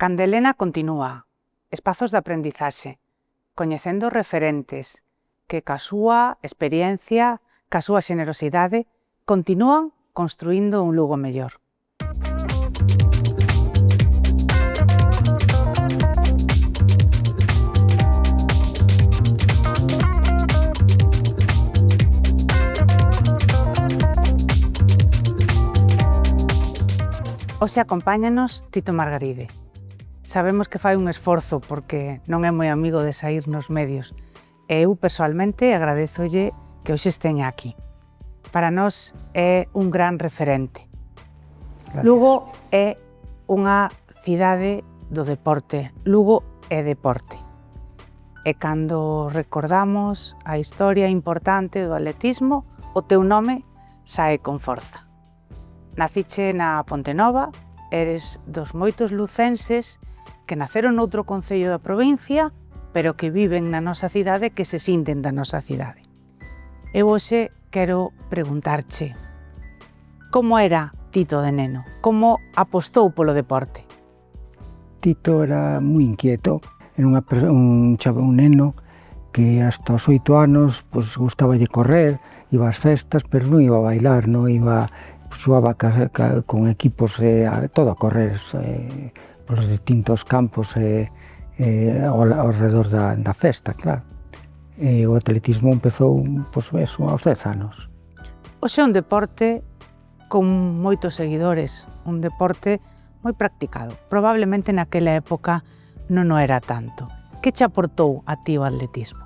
Candelena continúa, espazos de aprendizaxe, coñecendo referentes que ca súa experiencia, ca súa xenerosidade, continúan construindo un Lugo mellor. Hoxe acompáñanos Tito Margaride. Sabemos que fai un esforzo porque non é moi amigo de saír nos medios e eu persoalmente agradézolle que hoxe esteña aquí. Para nós é un gran referente. Gracias. Lugo é unha cidade do deporte. Lugo é deporte. E cando recordamos a historia importante do atletismo, o teu nome sae con forza. Naciche na Pontenova, eres dos moitos lucenses que naceron noutro concello da provincia, pero que viven na nosa cidade, que se sinten da nosa cidade. Eu hoxe quero preguntarche, como era Tito de neno? Como apostou polo deporte? Tito era moi inquieto, era un neno que hasta os 8 anos pues, gustaba de correr, iba ás festas, pero non iba a bailar, non iba... Xoaba con equipos todo a correr polos distintos campos ao redor da festa, claro. O atletismo empezou pois, aos 10 anos. Hoxe é un deporte con moitos seguidores, un deporte moi practicado. Probablemente naquela época non o era tanto. Que che aportou a ti o atletismo?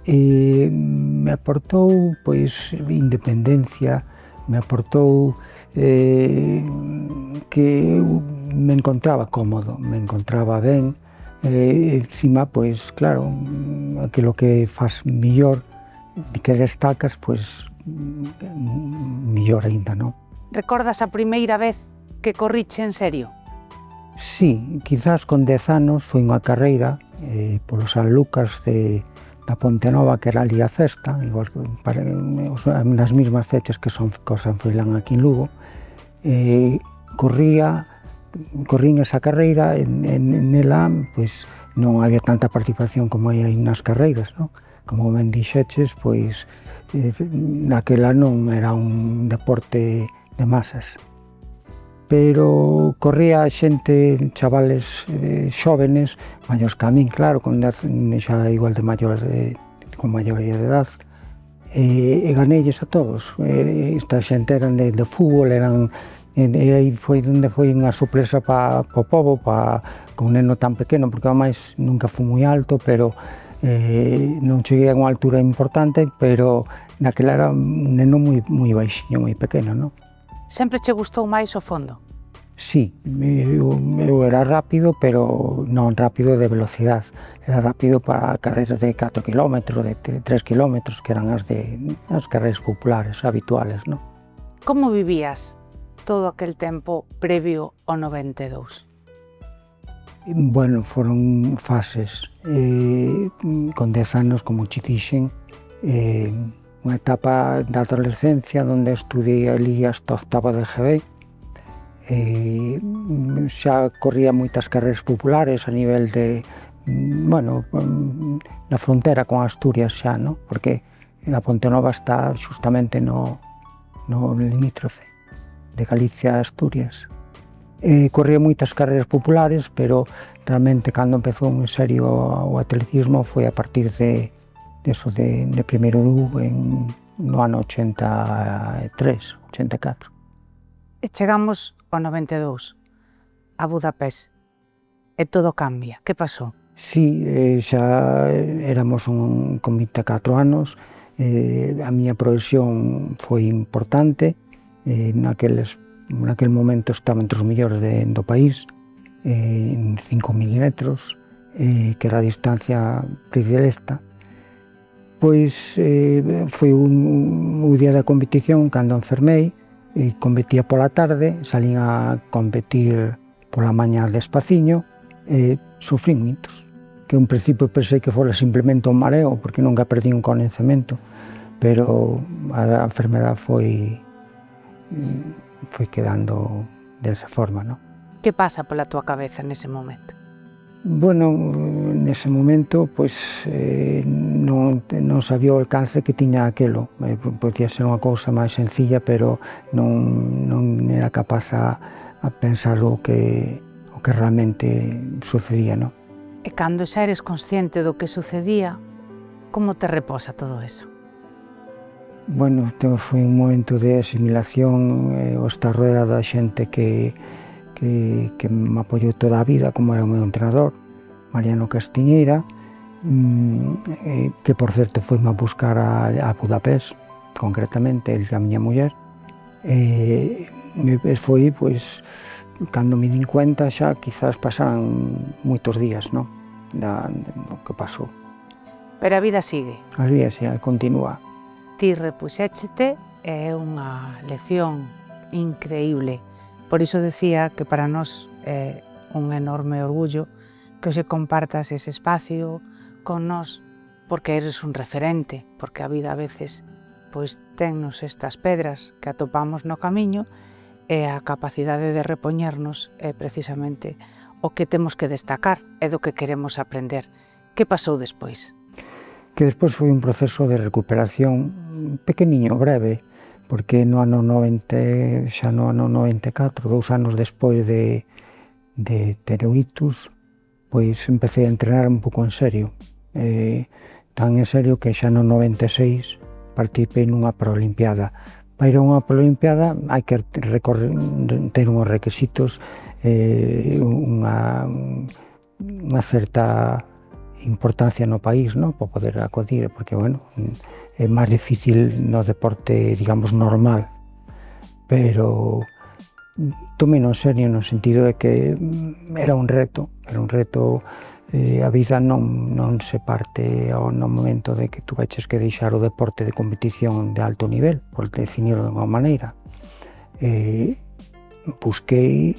Me aportou pois independencia, me aportou que eu me encontraba cómodo, me encontraba ben, encima, pois, claro, aquilo que faz millor, que destacas, pois, millor aínda, non? Recordas a primeira vez que corriche en serio? Sí, quizás con 10 anos foi unha carreira polo San Lucas da Pontenova, que era ali a festa, igual nas mesmas fechas que son San Froilán aquí en Lugo, corrín esa carreira, nela pois, non había tanta participación como hai nas carreiras, non? Como ben dixeches, pois, naquela non era un deporte de masas. Pero corría xente, chavales xóvenes, maiores que a min, claro, xa igual de con maioría de edad, e ganeilles a todos. Esta xente eran de fútbol, e aí foi onde foi unha sorpresa para o pobo, con un neno tan pequeno, porque ademais nunca fui moi alto, pero non cheguei a unha altura importante, pero naquela era un neno moi baixiño, moi pequeno, non? Sempre che gustou máis o fondo? Sí, eu era rápido, pero non rápido de velocidade. Era rápido para carreiras de 4 km, de 3 km, que eran as carreiras populares, habituales, non? Como vivías todo aquel tempo previo ao 92? Bueno, foron fases. Con 10 anos, como che dixen, unha etapa da adolescencia onde estudei ali hasta octava de GB. Xa corría moitas carreiras populares a nivel de, bueno, na frontera con Asturias xa, non? Porque a Pontenova está xustamente no limítrofe de Galicia a Asturias. Corría moitas carreiras populares, pero realmente cando empezou en serio o atletismo foi a partir de primeiro DU no ano 83, 84. E chegamos ao 92, a Budapest, e todo cambia. Que pasou? Sí, xa éramos con 24 anos, a miña progresión foi importante, naquel momento estaba entre os mellores do país, en 5.000 metros, que era a distancia predilecta. Pois foi o día da competición cando enfermei, competía pola tarde, salín a competir pola mañá despaciño e sufrín moitos, que un principio pensei que fora simplemente un mareo porque nunca perdí un coñecemento, pero a enfermedade foi quedando desa forma, non? Que pasa pola túa cabeza nese momento? Bueno, nese momento, pois, non sabía o alcance que tiña aquelo. Podía ser unha cousa máis sencilla, pero non era capaz a pensar o que realmente sucedía, non? E cando xa eres consciente do que sucedía, como te reposa todo eso? Bueno, foi un momento de asimilación, o estar rodeado da xente que me apoiou toda a vida, como era o meu entrenador, Mariano Castiñeira, que por certo foime a buscar a Budapest, concretamente, el e a miña muller. Foi, pois, cando me din cuenta xa, quizás pasaran moitos días, non? Do que pasou. Pero a vida sigue. A vida xa continúa. Ti repuxéchete e é unha lección increíble. Por iso decía que para nós é un enorme orgullo que hoxe compartas ese espacio con nós, porque eres un referente, porque a vida a veces pois tennos estas pedras que atopamos no camiño e a capacidade de repoñernos é precisamente o que temos que destacar e do que queremos aprender. Que pasou despois? Que despois foi un proceso de recuperación pequeniño, breve, porque no ano 90, xa no ano 94, 2 anos despois de ter o ictus, pois empecé a entrenar un pouco en serio. Tan en serio que xa no 96 participei nunha Paralimpiada. Para ir a unha Paralimpiada hai que ter uns requisitos, unha certa importancia no país, non? Para poder acudir, porque, bueno, é máis difícil no deporte, digamos, normal, pero tomei en serio no sentido de que era un reto, a vida non se parte no momento de que tú veches que deixar o deporte de competición de alto nivel, por definirlo de unha maneira. Busquei,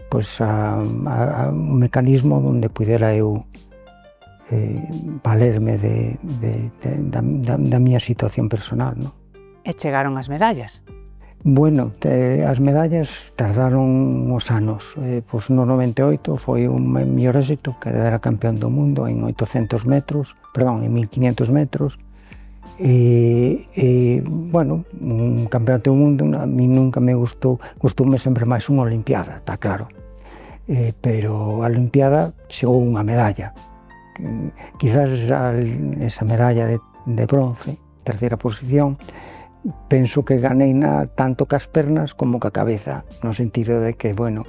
pois, un mecanismo onde pudera eu valerme da miña situación personal, non? E chegaron as medallas. Bueno, as medallas tardaron uns anos. Pois no 98 foi o mellor éxito, que era campeón do mundo en 800 metros, perdón, en 1500 metros. Bueno, un campeonato do mundo a mí nunca me gustou, gustoume sempre máis unha olimpiada, está claro. Pero a olimpiada chegou unha medalla. Quizás esa medalla de bronce, terceira posición, penso que ganeina tanto cas pernas como ca cabeza, no sentido de que, bueno,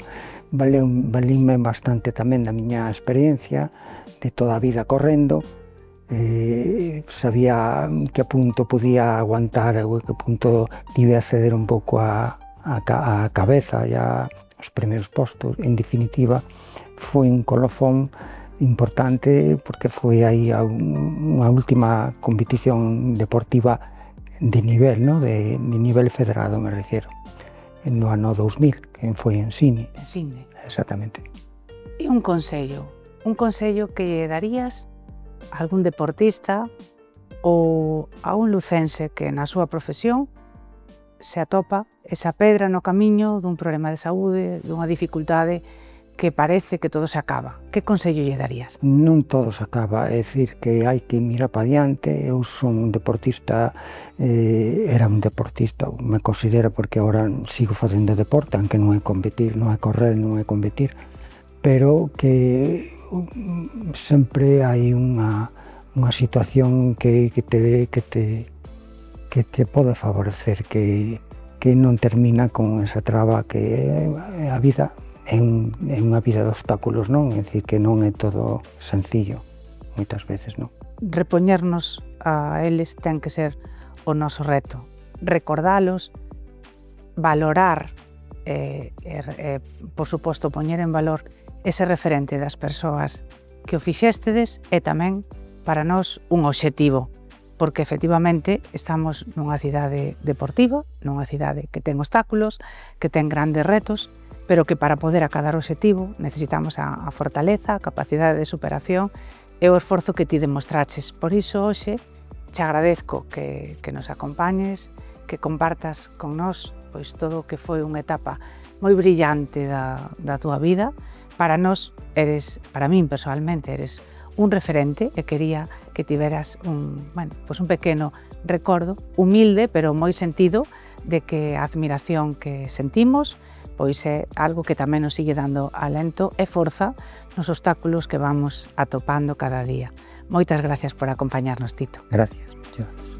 valíme bastante tamén da miña experiencia, de toda a vida correndo, sabía que punto podía aguantar, que punto tive a ceder un pouco a cabeza e aos primeiros postos. En definitiva, foi un colofón importante porque foi aí unha última competición deportiva de nivel, ¿no? De nivel federado, me refiero, no ano 2000, que foi en Sydney. En Sydney. Exactamente. E un consello que lle darías a algún deportista ou a un lucense que na súa profesión se atopa esa pedra no camiño dun problema de saúde, dunha dificultade que parece que todo se acaba. Que consello lle darías? Non todo se acaba, é dicir, que hai que mirar para diante. Eu son un deportista, era un deportista, me considero, porque agora sigo facendo deporte, aunque non é competir, non é correr, non é competir, pero que sempre hai unha situación que te pode favorecer, que non termina con esa traba que é a vida. É unha vida de obstáculos, non? É dicir, que non é todo sencillo, moitas veces, non? Repoñernos a eles ten que ser o noso reto. Recordalos, valorar, por suposto, poñer en valor ese referente das persoas que o fixéstedes e tamén para nós un obxectivo, porque efectivamente estamos nunha cidade deportiva, nunha cidade que ten obstáculos, que ten grandes retos, pero que para poder acadar o obxectivo necesitamos a fortaleza, a capacidade de superación e o esforzo que ti demostraches. Por iso, hoxe, te agradezco que nos acompañes, que compartas con nós pois todo o que foi unha etapa moi brillante da túa vida. Para nós eres, para min personalmente, eres un referente e quería que tiveras un pequeno recordo, humilde, pero moi sentido, de que a admiración que sentimos pois é algo que tamén nos sigue dando alento e forza nos obstáculos que vamos atopando cada día. Moitas gracias por acompañarnos, Tito. Gracias, muchas gracias.